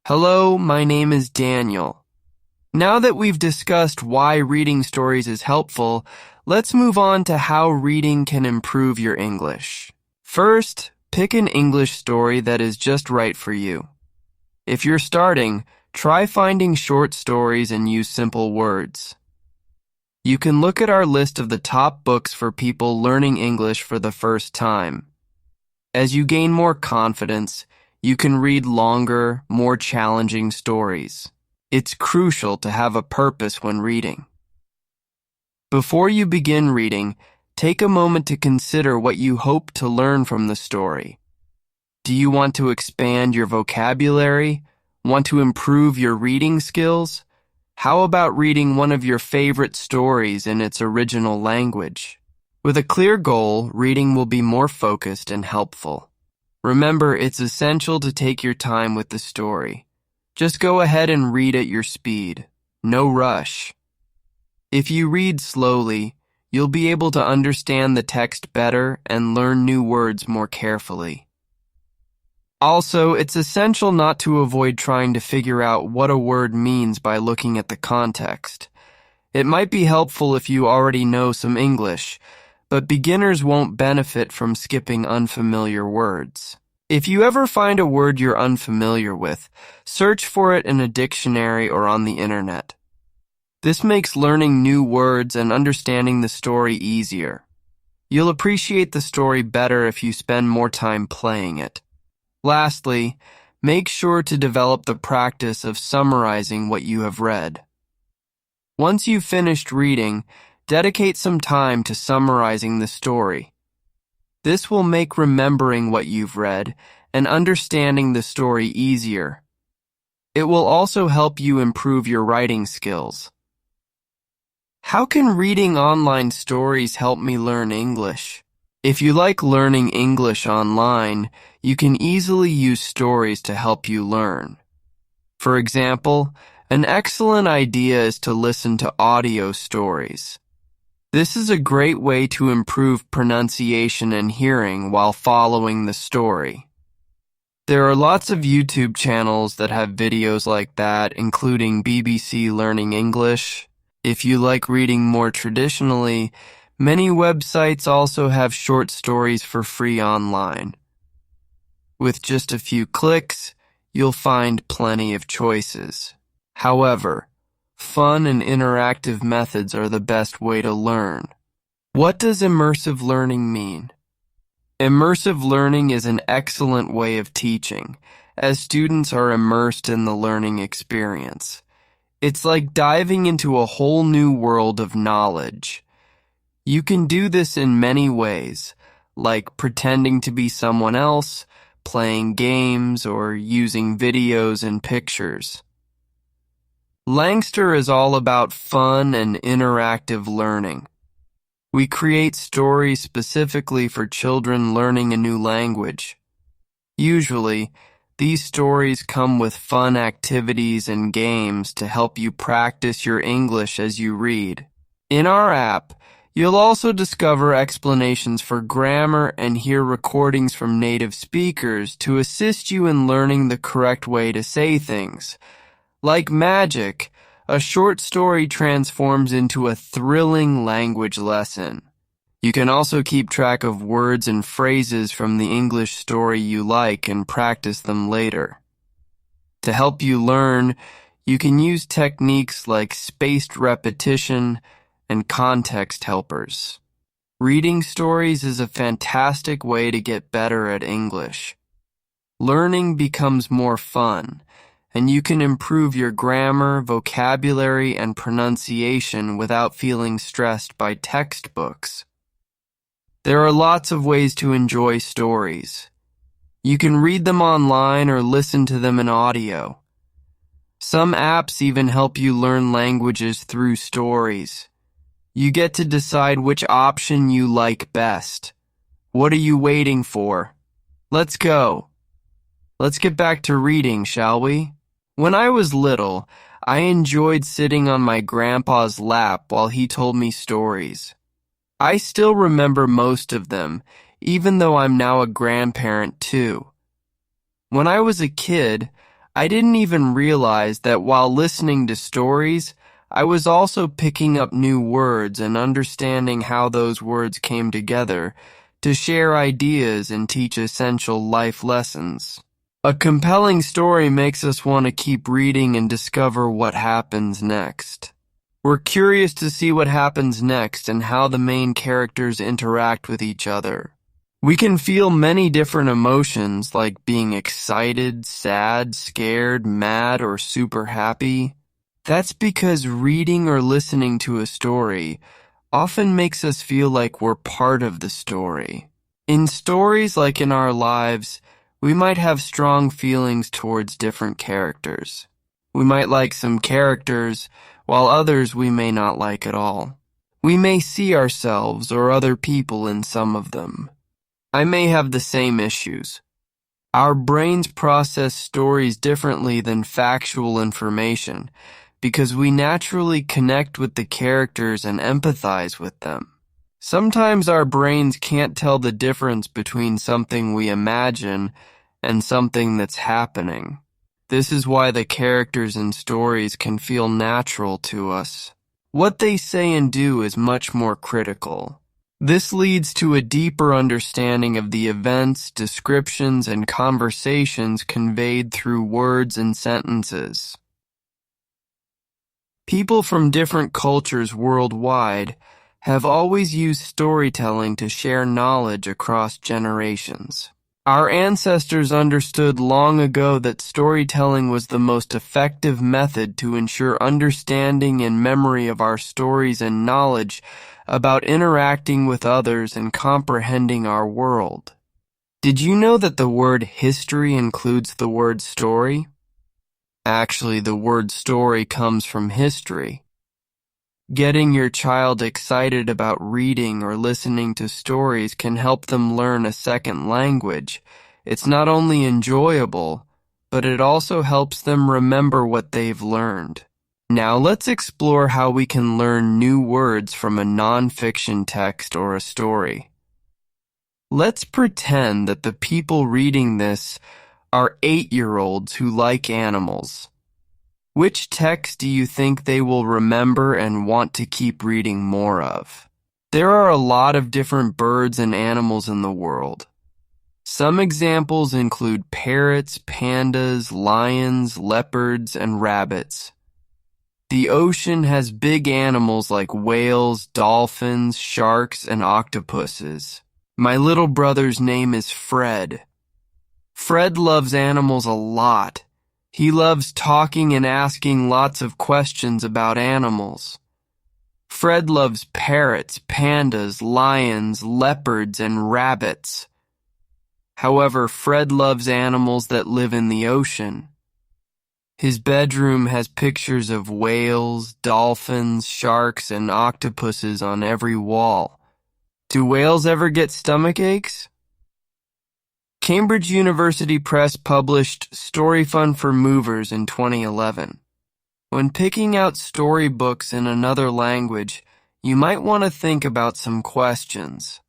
Hello, my name is Daniel. Now that we've discussed why reading stories is helpful, let's move on to how reading can improve your English. First, pick an English story that is just right for you. If you're starting, try finding short stories and use simple words. You can look at our list of the top books for people learning English for the first time. As you gain more confidence, you can read longer, more challenging stories. It's crucial to have a purpose when reading. Before you begin reading, take a moment to consider what you hope to learn from the story. Do you want to expand your vocabulary? Want to improve your reading skills? How about reading one of your favorite stories in its original language? With a clear goal, reading will be more focused and helpful. Remember, it's essential to take your time with the story. Just go ahead and read at your speed. No rush. If you read slowly, you'll be able to understand the text better and learn new words more carefully. Also, it's essential not to avoid trying to figure out what a word means by looking at the context. It might be helpful if you already know some English, but beginners won't benefit from skipping unfamiliar words. If you ever find a word you're unfamiliar with, search for it in a dictionary or on the internet. This makes learning new words and understanding the story easier. You'll appreciate the story better if you spend more time playing it. Lastly, make sure to develop the practice of summarizing what you have read. Once you've finished reading, dedicate some time to summarizing the story. This will make remembering what you've read and understanding the story easier. It will also help you improve your writing skills. How can reading online stories help me learn English? If you like learning English online, you can easily use stories to help you learn. For example, an excellent idea is to listen to audio stories. This is a great way to improve pronunciation and hearing while following the story. There are lots of YouTube channels that have videos like that, including BBC Learning English. If you like reading more traditionally, many websites also have short stories for free online. With just a few clicks, you'll find plenty of choices. However, fun and interactive methods are the best way to learn. What does immersive learning mean? Immersive learning is an excellent way of teaching, as students are immersed in the learning experience. It's like diving into a whole new world of knowledge. You can do this in many ways, like pretending to be someone else, playing games, or using videos and pictures. Langster is all about fun and interactive learning. We create stories specifically for children learning a new language. Usually, these stories come with fun activities and games to help you practice your English as you read. In our app, you'll also discover explanations for grammar and hear recordings from native speakers to assist you in learning the correct way to say things. Like magic, a short story transforms into a thrilling language lesson. You can also keep track of words and phrases from the English story you like and practice them later. To help you learn, you can use techniques like spaced repetition and context helpers. Reading stories is a fantastic way to get better at English. Learning becomes more fun, and you can improve your grammar, vocabulary, and pronunciation without feeling stressed by textbooks. There are lots of ways to enjoy stories. You can read them online or listen to them in audio. Some apps even help you learn languages through stories. You get to decide which option you like best. What are you waiting for? Let's go. Let's get back to reading, shall we? When I was little, I enjoyed sitting on my grandpa's lap while he told me stories. I still remember most of them, even though I'm now a grandparent too. When I was a kid, I didn't even realize that while listening to stories, I was also picking up new words and understanding how those words came together to share ideas and teach essential life lessons. A compelling story makes us want to keep reading and discover what happens next. We're curious to see what happens next and how the main characters interact with each other. We can feel many different emotions like being excited, sad, scared, mad, or super happy. That's because reading or listening to a story often makes us feel like we're part of the story. In stories like in our lives, we might have strong feelings towards different characters. We might like some characters, while others we may not like at all. We may see ourselves or other people in some of them. I may have the same issues. Our brains process stories differently than factual information because we naturally connect with the characters and empathize with them. Sometimes our brains can't tell the difference between something we imagine and something that's happening. This is why the characters in stories can feel natural to us. What they say and do is much more critical. This leads to a deeper understanding of the events, descriptions, and conversations conveyed through words and sentences. People from different cultures worldwide have always used storytelling to share knowledge across generations. Our ancestors understood long ago that storytelling was the most effective method to ensure understanding and memory of our stories and knowledge about interacting with others and comprehending our world. Did you know that the word history includes the word story? Actually, the word story comes from history. Getting your child excited about reading or listening to stories can help them learn a second language. It's not only enjoyable, but it also helps them remember what they've learned. Now let's explore how we can learn new words from a nonfiction text or a story. Let's pretend that the people reading this are 8-year-olds who like animals. Which text do you think they will remember and want to keep reading more of? There are a lot of different birds and animals in the world. Some examples include parrots, pandas, lions, leopards, and rabbits. The ocean has big animals like whales, dolphins, sharks, and octopuses. My little brother's name is Fred. Fred loves animals a lot. He loves talking and asking lots of questions about animals. Fred loves parrots, pandas, lions, leopards, and rabbits. However, Fred loves animals that live in the ocean. His bedroom has pictures of whales, dolphins, sharks, and octopuses on every wall. Do whales ever get stomach aches? Cambridge University Press published Story Fun for Movers in 2011. When picking out storybooks in another language, you might want to think about some questions.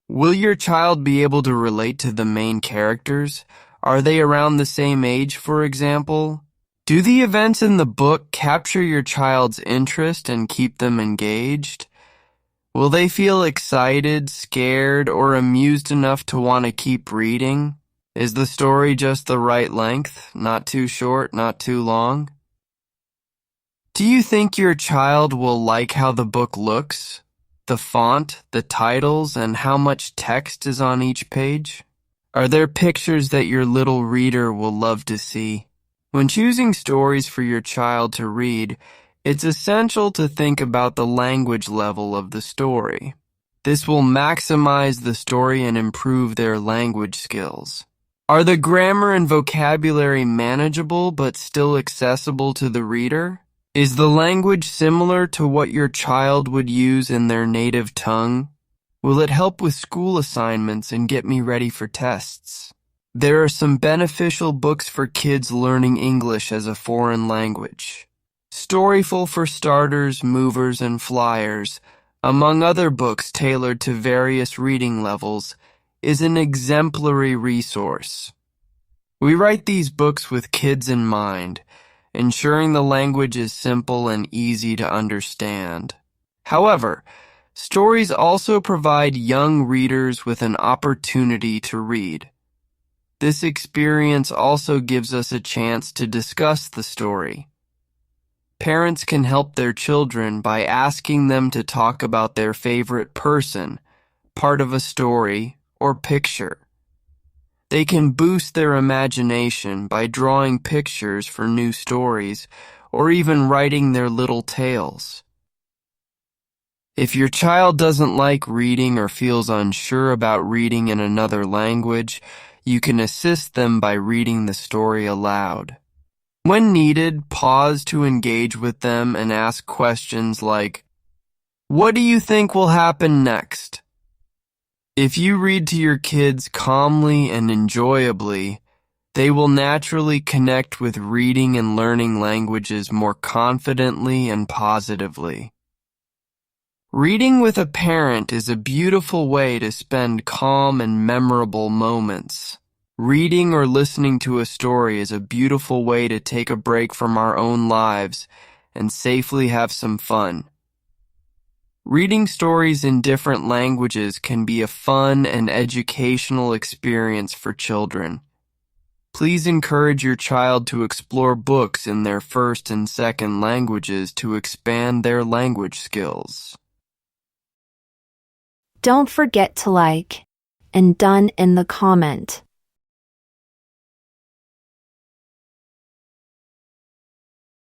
Will your child be able to relate to the main characters? Are they around the same age, for example? Do the events in the book capture your child's interest and keep them engaged? Will they feel excited, scared, or amused enough to want to keep reading? Is the story just the right length, not too short, not too long? Do you think your child will like how the book looks, the font, the titles, and how much text is on each page? Are there pictures that your little reader will love to see? When choosing stories for your child to read, it's essential to think about the language level of the story. This will maximize the story and improve their language skills. Are the grammar and vocabulary manageable but still accessible to the reader? Is the language similar to what your child would use in their native tongue? Will it help with school assignments and get me ready for tests? There are some beneficial books for kids learning English as a foreign language. Storyful for Starters, Movers, and Flyers, among other books tailored to various reading levels, is an exemplary resource. We write these books with kids in mind, ensuring the language is simple and easy to understand. However, stories also provide young readers with an opportunity to read. This experience also gives us a chance to discuss the story. Parents can help their children by asking them to talk about their favorite person, part of a story, or picture. They can boost their imagination by drawing pictures for new stories or even writing their little tales. If your child doesn't like reading or feels unsure about reading in another language, you can assist them by reading the story aloud. When needed, pause to engage with them and ask questions like, "What do you think will happen next?" If you read to your kids calmly and enjoyably, they will naturally connect with reading and learning languages more confidently and positively. Reading with a parent is a beautiful way to spend calm and memorable moments. Reading or listening to a story is a beautiful way to take a break from our own lives and safely have some fun. Reading stories in different languages can be a fun and educational experience for children. Please encourage your child to explore books in their first and second languages to expand their language skills. Don't forget to like and done in the comment.